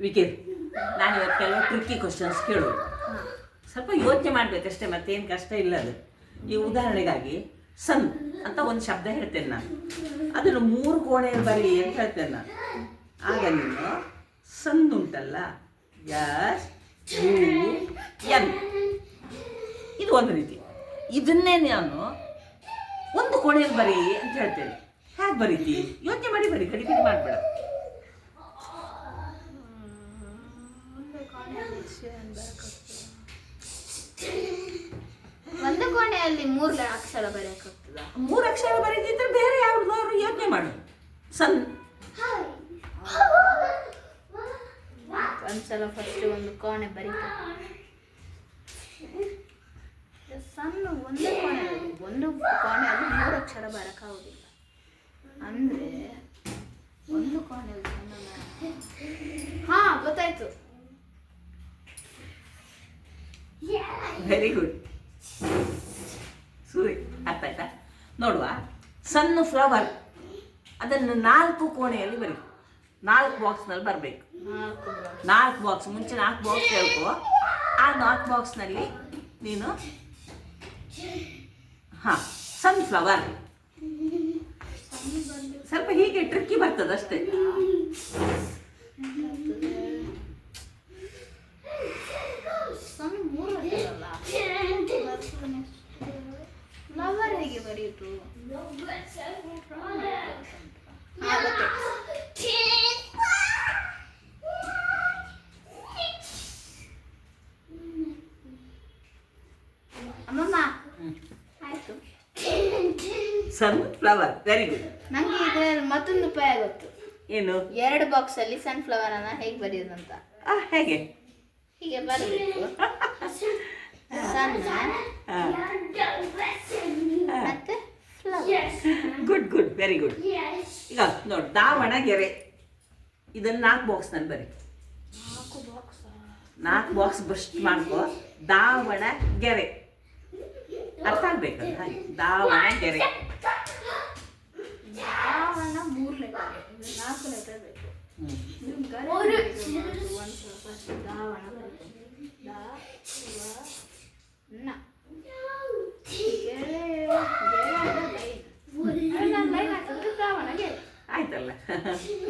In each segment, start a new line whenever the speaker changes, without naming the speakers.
ವಿಕೇರ್, ನಾನು ಇವತ್ತು ಕೆಲವು ಟ್ರಿಕ್ಕಿ ಕ್ವಶನ್ಸ್ ಕೇಳೋದು. ಸ್ವಲ್ಪ ಯೋಚನೆ ಮಾಡಬೇಕಷ್ಟೇ, ಮತ್ತೇನು ಕಷ್ಟ ಇಲ್ಲ ಅದು. ಈ ಉದಾಹರಣೆಗಾಗಿ ಸನ್ ಅಂತ ಒಂದು ಶಬ್ದ ಹೇಳ್ತೇನೆ ನಾನು, ಅದನ್ನು 3 ಕೋಣೆಯಲ್ಲಿ ಬರೀ ಅಂತ ಹೇಳ್ತೇನೆ ನಾನು. ಆಗ ನೀನು ಸನ್ ಉಂಟಲ್ಲ, SUN, ಇದು ಒಂದು ರೀತಿ. ಇದನ್ನೇ ನಾನು 1 ಕೋಣೆಯಲ್ಲಿ ಬರೀ ಅಂತ ಹೇಳ್ತೇನೆ. ಹೇಗೆ ಬರೀತಿ? ಯೋಚನೆ ಮಾಡಿ ಬರೀ, ಗಡಿಬಿಡಿ ಮಾಡಬೇಡ.
ಒಂದು ಕೋಣೆಯಲ್ಲಿ 3 ಅಕ್ಷರ ಬರೆಯಕ್ಕಾಗ್ತದ?
3 ಅಕ್ಷರ ಬರೀತಿದ್ರೆ ಬೇರೆ ಯಾವ್ದಾದ್ರು ಯೋಚನೆ ಮಾಡು. ಸನ್
ಒಂದ್ಸಲ ಫಸ್ಟ್ ಒಂದು ಕೋಣೆ ಬರೀತ. ಸಣ್ಣ ಒಂದು ಕೋಣೆಯಲ್ಲಿ 3 ಅಕ್ಷರ ಬರಕ್ಕಾಗೋದಿಲ್ಲ ಅಂದ್ರೆ ಒಂದು ಕೋಣೆಯಲ್ಲಿ ಹಾ ಗೊತ್ತಾಯ್ತು.
ವೆರಿ ಗುಡ್ ಸೂರಿ, ಅರ್ಥ ಆಯ್ತಾ? ನೋಡುವ, ಸಣ್ಣ ಫ್ಲವರ್ ಅದನ್ನು 4 ಕೋಣೆಯಲ್ಲಿ ಬರೀ, 4 ಬಾಕ್ಸ್ನಲ್ಲಿ ಬರಬೇಕು. 4 ಬಾಕ್ಸ್, ಮುಂಚೆ 4 ಬಾಕ್ಸ್ ಹೇಳ್ಕೊ. ಆ 4 ಬಾಕ್ಸ್ನಲ್ಲಿ ನೀನು ಸನ್ಫ್ಲವರ್ ಸ್ವಲ್ಪ ಹೀಗೆ ಟ್ರಿಕ್ಕಿ ಬರ್ತದೆ ಅಷ್ಟೇ.
ಫ್ಲವರ್ ಹೇಗೆ ಬರೆಯುವುದು? ಅಮ್ಮಮ್ಮ ಆಯ್ತು.
Sunflower, very good.
ನಂಗೆ ಇದರಲ್ಲಿ ಮತ್ತೊಂದು ಉಪಾಯ ಗೊತ್ತು.
ಏನು?
2 ಬಾಕ್ಸ್ ಅಲ್ಲಿ ಸನ್ಫ್ಲವರ್ ಅನ್ನ ಹೇಗೆ ಬರೆಯೋದಂತ.
ಹೇಗೆ?
ಹೀಗೆ ಬರಬೇಕು. ಸನ್ ಮತ್ತೆ flower.
Good good, very good. ಈಗ ನೋಡಿ, ದಾವಣಗೆರೆ ಇದನ್ನು 4 ಬಾಕ್ಸ್ನಲ್ಲಿ ಬರೀ. 4 ಬಾಕ್ಸ್ ಬಸ್ಟ್ ಮಾಡ್ಕೋ. ದಾವಣಗೆರೆ ಅರ್ಥ ಆಗ್ಬೇಕಲ್ಲ, ಹಾಗೆ ದಾವಣಗೆರೆ.
ದಾವಣ 3 ಲೆಟರ್, 4 ಲೆಟರ್ ಬೇಕು. ದಾವಣ
ಆಯ್ತಲ್ಲ.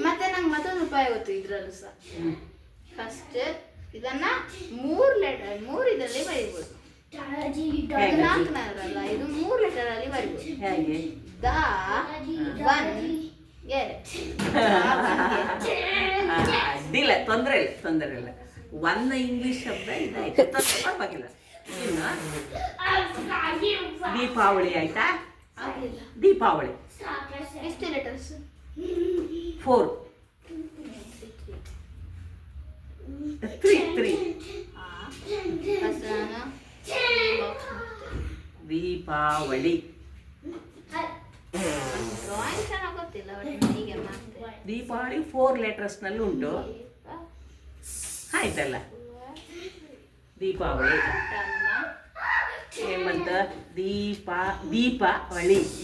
ಮತ್ತೆ ನಂಗೆ ಮತ್ತೊಂದು ಉಪಾಯ ಗೊತ್ತು ಇದ್ರಲ್ಲೂ ಸಹ. ಫಸ್ಟ್ ಇದನ್ನ 3 ಲೆಟರ್, 3 ಇದರಲ್ಲಿ ಬರೀಬಹುದು. 4 ಇದು 3 ಲೆಟರ್ ಅಲ್ಲಿ ಬರೀಬಹುದು.
ಹೇಗೆ? ಅಡ್ಡಿಲ್ಲ, ತೊಂದರೆ ಇಲ್ಲ. 1 ಇಂಗ್ಲಿಷ್ ಶಬ್ದ ಇದಾಯ್ತು, ಪರವಾಗಿಲ್ಲ. ಇನ್ನು ದೀಪಾವಳಿ ಆಯ್ತಾ? ದೀಪಾವಳಿ
ಎಷ್ಟು ಲೆಟರ್ಸ್?
4 3 ದೀಪಾವಳಿ.
ಡ್ರಾಯಿಂಗ್ ಚೆನ್ನಾಗಿ ಗೊತ್ತಿಲ್ಲ, ಹೀಗೆ ಮಾಡ್ತೇವೆ.
ದೀಪಾವಳಿ 4 ಲೆಟರ್ಸ್ನಲ್ಲಿ ಉಂಟು, ಆಯ್ತಲ್ಲ. ದೀಪಾವಳಿ ಏನ್ಬಂತ?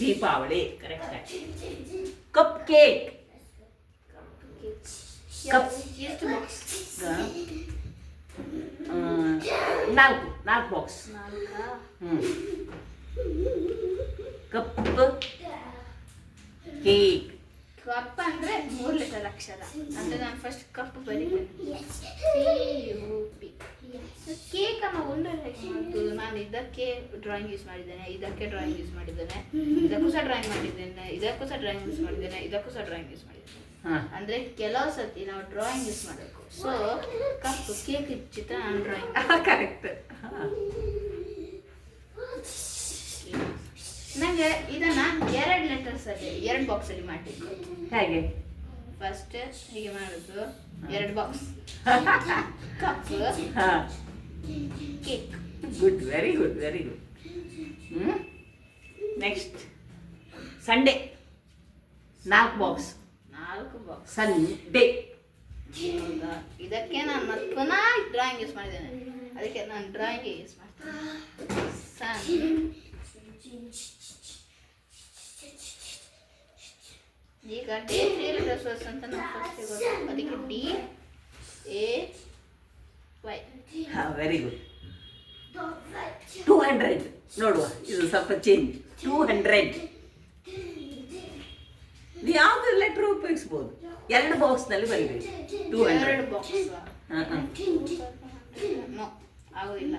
Deepavali correct. Cupcake, cup 4 box. Cupcake.
Cup ಅಂದ್ರೆ 3 ಲೆಟರ್ ಅಕ್ಷರ ಅಂದ್ರೆ ನಾನು ಫಸ್ಟ್ ಕಪ್ ಬರೀತೇನೆ. ಕೇಕ್ ಅನ್ನ ಒಂದು ನಾನು ಇದಕ್ಕೆ ಡ್ರಾಯಿಂಗ್ ಯೂಸ್ ಮಾಡಿದ್ದೇನೆ, ಇದಕ್ಕೆ ಡ್ರಾಯಿಂಗ್ ಯೂಸ್ ಮಾಡಿದ್ದೇನೆ, ಇದಕ್ಕೂ ಸಹ ಡ್ರಾಯಿಂಗ್ ಮಾಡಿದ್ದೇನೆ, ಇದಕ್ಕೂ ಸಹ ಡ್ರಾಯಿಂಗ್ ಯೂಸ್ ಮಾಡಿದ್ದೇನೆ, ಇದಕ್ಕೂ ಸಹ ಡ್ರಾಯಿಂಗ್ ಯೂಸ್ ಮಾಡಿದ್ದೇನೆ. ಅಂದ್ರೆ ಕೆಲವು ಸತಿ ನಾವು ಡ್ರಾಯಿಂಗ್ ಯೂಸ್ ಮಾಡಬೇಕು. ಸೊ ಕಪ್ ಕೇಕ್ ಚಿತ್ರ ನಾನು ಡ್ರಾಯಿಂಗ್
ಕರೆಕ್ಟ್.
ನಂಗೆ ಇದನ್ನ 2 ಲೆಟರ್ಸ್ ಅಲ್ಲಿ 2 ಬಾಕ್ಸ್ ಅಲ್ಲಿ ಮಾಡಬೇಕು.
ಹೇಗೆ?
ಫಸ್ಟ್ ಹೀಗೆ ಮಾಡುದು, 2 box cup cake.
Good, very good. Next Sunday 4 box. Sunday.
ಇದಕ್ಕೆ ನಾನು ಮತ್ತೆ ಪುನಃ ಡ್ರಾಯಿಂಗ್ ಯೂಸ್ ಮಾಡಿದ್ದೇನೆ, ಅದಕ್ಕೆ ನಾನು ಡ್ರಾಯಿಂಗ್ ಯೂಸ್ ಮಾಡ್ತೇನೆ. ಈಗ D 3 ಲೆಟರ್ಸ್ ಅಂತ ನಾವು ಫಸ್ಟ್ ಗೊತ್ತು. ಅದಕ್ಕೆ D A
ವೆರಿ ಗುಡ್. 200 ನೋಡುವ, ಇದು ಸ್ವಲ್ಪ ಚೇಂಜ್. 200 ನೀವು ಯಾವ್ದು ಲೆಟ್ರ್ ಉಪಯೋಗಿಸ್ಬೋದು. 2 ಬಾಕ್ಸ್ನಲ್ಲಿ ಬರೀಬೇಕು. 200.
2 ಬಾಕ್ಸ್ ಆಗುದಿಲ್ಲ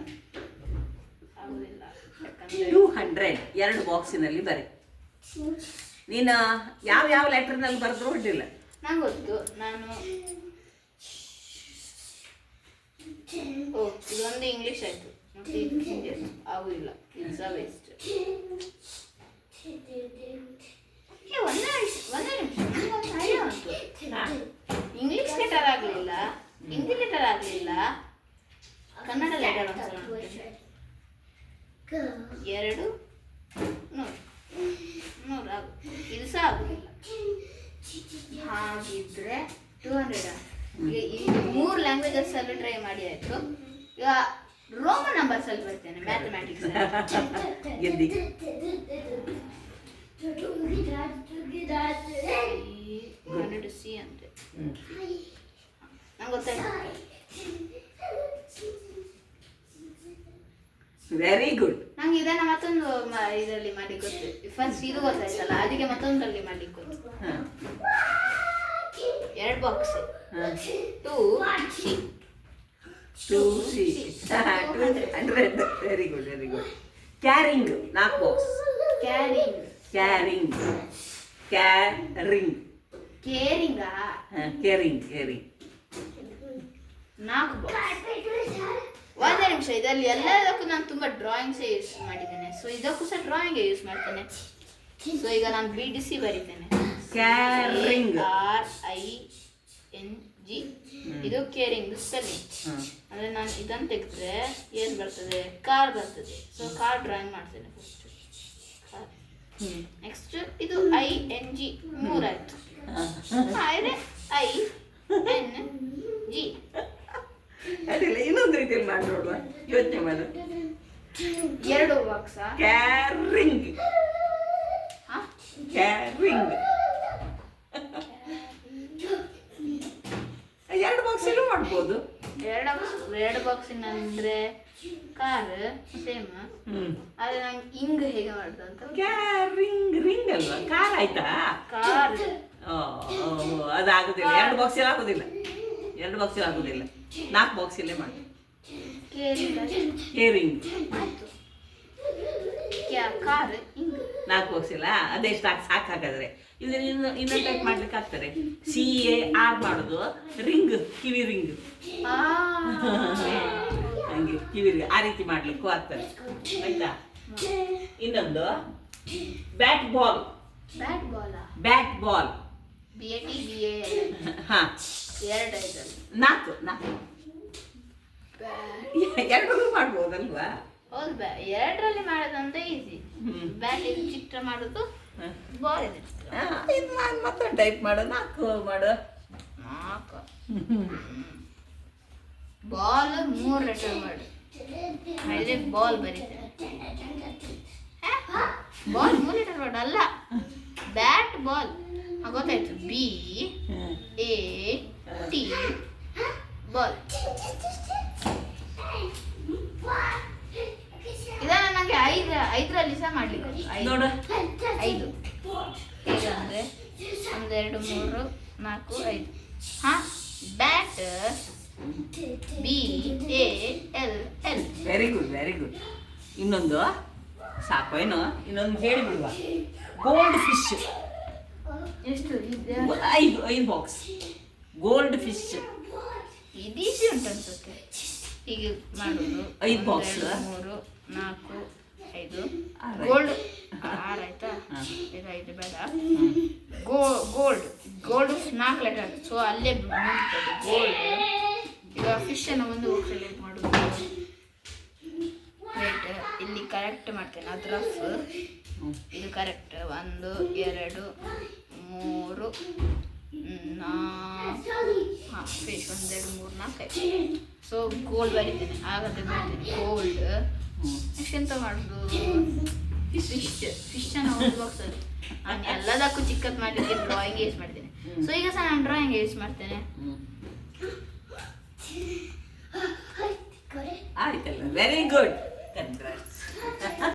200 2 ಬಾಕ್ಸಿನಲ್ಲಿ ಬರೀ. ನೀನು ಯಾವ ಲೆಟರ್ನಲ್ಲಿ ಬರೆದ್ರು ಹೊಡ್ಡಿಲ್ಲ.
ನಂಗೆ ಗೊತ್ತು. ನಾನು ಇದೊಂದು ಇಂಗ್ಲೀಷ್ ಆಯ್ತು, ಮತ್ತೆ ಇದು ಹಿಂದಿ ಆಯ್ತು. ಆಗುದಿಲ್ಲ, ಇಟ್ಸ್ ಅ ವೇಸ್ಟ್. ಒಂದೇ ನಿಮಿಷ. ಇಂಗ್ಲೀಷ್ ಲೆಟರ್ ಆಗಲಿಲ್ಲ, ಹಿಂದಿ ಲೆಟರ್ ಆಗಲಿಲ್ಲ, ಕನ್ನಡ ಲೆಟರ್ ಒಂದ್ಸಲ 2 100 ಆಗು. ಇದು ಸಹ ಆಗುದಿಲ್ಲ. ಹಾಗಿದ್ರೆ 200. ಈಗ 3 ಲ್ಯಾಂಗ್ವೇಜಸ್ ಅಲ್ಲೂ ಟ್ರೈ ಮಾಡಿ ಆಯ್ತು. ಈಗ ರೋಮನ್ ನಂಬರ್ಸ್ ಅಲ್ಲಿ ಬರ್ತೇನೆ, ಮ್ಯಾಥಮೆಟಿಕ್ಸ್. ಸಿ ಅಂತೆ ನಂಗೆ ಗೊತ್ತಾಯ್ತು.
Very good.
ನಂಗೆ ಇದನ್ನ ಮತ್ತೊಂದು ಇದರಲ್ಲಿ ಮಾಡಿ ಗೊತ್ತು. ಫಸ್ಟ್ ಇದು ಗೊತ್ತಾಯ್ತಲ್ಲ, ಅದಕ್ಕೆ ಮತ್ತೊಂದರಲ್ಲಿ ಮಾಡ್ಲಿಕ್ಕೆ ಗೊತ್ತು. 2 box 2C
200. Very good very good. Caring 4 box.
Caring
caring
caring
caring
4 box. ಒಂದೇ ನಿಮಿಷ. ಇದರಲ್ಲಿ ಎಲ್ಲದಕ್ಕೂ ನಾನು ತುಂಬಾ ಡ್ರಾಯಿಂಗ್ಸೇ ಯೂಸ್ ಮಾಡಿದ್ದೇನೆ. ಸೊ ಇದಕ್ಕೂ ಸಹ ಡ್ರಾಯಿಂಗ್ ಯೂಸ್ ಮಾಡ್ತೇನೆ. ಸೊ ಈಗ ನಾನು BDC ಬರೀತೇನೆ.
Caring
KRING. ಇದು ಕೇರಿಂಗ್ ಸ್ಪೆಲ್ಲಿಂಗ್. ಅಂದ್ರೆ ನಾನು ಇದನ್ನು ತೆಗೆದ್ರೆ ಏನ್ ಬರ್ತದೆ? ಕಾರ್ ಬರ್ತದೆ. ಸೊ ಕಾರ್ ಡ್ರಾಯಿಂಗ್ ಮಾಡ್ತೇನೆ ಫಸ್ಟ್. ನೆಕ್ಸ್ಟ್ ಇದು ING 3 ಆಯ್ತು. ಇದೆ ING.
ಅದಿಲ್ಲ, ಇನ್ನೊಂದು ರೀತಿಯಲ್ಲಿ ಮಾಡಿ ನೋಡುವ, ಯೋಚನೆ ಮಾಡು.
2 ಬಾಕ್ಸ್
ಕ್ಯಾರಿಂಗ್ ಕ್ಯಾರಿಂಗ್ 2 ಬಾಕ್ಸಲ್ಲೂ ಮಾಡ್ಬೋದು.
2 ಬಾಕ್ಸಿನ ಅಂದ್ರೆ ಕಾರ್ ಸೇಮ್. ಆದ್ರೆ ನಂಗೆ ಹಿಂಗ್ ಹೇಗೆ ಮಾಡುದು ಅಂತ.
ಕ್ಯಾರಿಂಗ್ ರಿಂಗ್ ಅಲ್ವಾ, ಕಾರ್ ಆಯ್ತಾ?
ಕಾರ್
ಅದಾಗುದಿಲ್ಲ. 2 ಬಾಕ್ಸಲ್ಲಿ ಆಗುದಿಲ್ಲ. 2 ಬಾಕ್ಸಲ್ಲಿ ಆಗುದಿಲ್ಲ. 4 ಬಾಕ್ಸಲ್ಲೇ ಮಾಡಿ. ಕೇರಿಂಗ್
ಕಾರ್ ಹಿಂಗ್
4 ಬಾಕ್ಸಿಲ್ಲ. ಅದೇ ಸಾಕಾಗಾದ್ರೆ ಇಲ್ಲಿ ಇನ್ನೊಂದು ಟೈಪ್ ಮಾಡ್ಲಿಕ್ಕೆ ಆಗ್ತದೆ. CAR ಮಾಡೋದು, ರಿಂಗ್ ಕಿವಿ ರಿಂಗ್, ಹಂಗೆ ಕಿವಿ ರಿಂಗ್ ಆ ರೀತಿ ಮಾಡ್ಲಿಕ್ಕೂ ಆಗ್ತದೆ. ಆಯ್ತಾ? ಇನ್ನೊಂದು ಬ್ಯಾಟ್ ಬಾಲ್. ಬ್ಯಾಟ್ ಬಾಲ್ ಹಾ 4 2 ಮಾಡ್ಬೋದಲ್ವಾ?
ಹೌದು, 2ರಲ್ಲಿ ಮಾಡೋದಂದ್ರೆ ಈಸಿ. ಬ್ಯಾಟ್ ಇದು ಚಿತ್ರ ಮಾಡೋದು, ಬಾಲ್ ಇದು
ಮತ್ತೊಂದು ಟೈಪ್ ಮಾಡು. 4 ಮಾಡು.
4 ಬಾಲ್ 3 ಲೆಟರ್ ಮಾಡು. ಮಾಡಿದ್ರೆ ಬಾಲ್ ಬರೀತೇನೆ. ಬಾಲ್ 3 ಲೆಟರ್ ಮಾಡು ಅಲ್ಲ, ಬ್ಯಾಟ್ ಬಾಲ್. ಗೊತ್ತಾಯ್ತು. BAT ball. ಇದನ್ನ ನಂಗೆ 5ರಲ್ಲಿ ಸಹ ಮಾಡ್ಲಿಕ್ಕೆ
ನೋಡು.
5 ಹೇಗಂದ್ರೆ 1 2 3 4 5. ಹಾ, bat BALL.
Very good very good. ಇನ್ನೊಂದು ಸಾಕು ಏನು? ಇನ್ನೊಂದು ಹೇಳಿಬಿಡುವ. Goldfish.
ಎಷ್ಟು?
5 ಬಾಕ್ಸ್ ಗೋಲ್ಡ್ ಫಿಶ್.
ಇದು ಈಸಿ ಉಂಟು ಅನ್ಸುತ್ತೆ. ಹೀಗೆ ಮಾಡುದು.
5 ಬಾಕ್ಸ್
3 4 5 ಗೋಲ್ಡ್ 6 ಆಯ್ತಾ? ಇದು 5 ಬೇಡ. Gold 4 letter. ಸೊ ಅಲ್ಲೇ ಮುಗಿತದೆ ಗೋಲ್ಡ್. ಈಗ ಫಿಶ್ ಅನ್ನು ಒಂದು ಬಾಕ್ಸಲ್ಲಿ ಮಾಡುದು. ರೈಟ್, ಇಲ್ಲಿ ಕರೆಕ್ಟ್ ಮಾಡ್ತೇನೆ. ಅದು ರಫ್, ಇದು ಕರೆಕ್ಟ್. 1 2 3 4 ಫಿಶ್ 1 2 3 4 5. ಸೊ ಗೋಲ್ಡ್ ಬರೀತೇನೆ. ಹಾಗಾದ್ರೆ ಬರೀತೇನೆ ಗೋಲ್ಡ್. ನೆಕ್ಸ್ಟ್ ಎಂತ ಮಾಡುದು? ಫಿಶ್ ಅನ್ನು ಒಂದು ಬಾಕ್ಸಲ್ಲಿ. ನಾನು ಎಲ್ಲದಕ್ಕೂ ಚಿಕ್ಕದು ಮಾಡಲಿಕ್ಕೆ ಡ್ರಾಯಿಂಗ್ ಯೂಸ್ ಮಾಡ್ತೇನೆ. ಸೊ ಈಗ ಸಹ ನಾನು ಡ್ರಾಯಿಂಗ್ ಯೂಸ್ ಮಾಡ್ತೇನೆ.
Very good congrats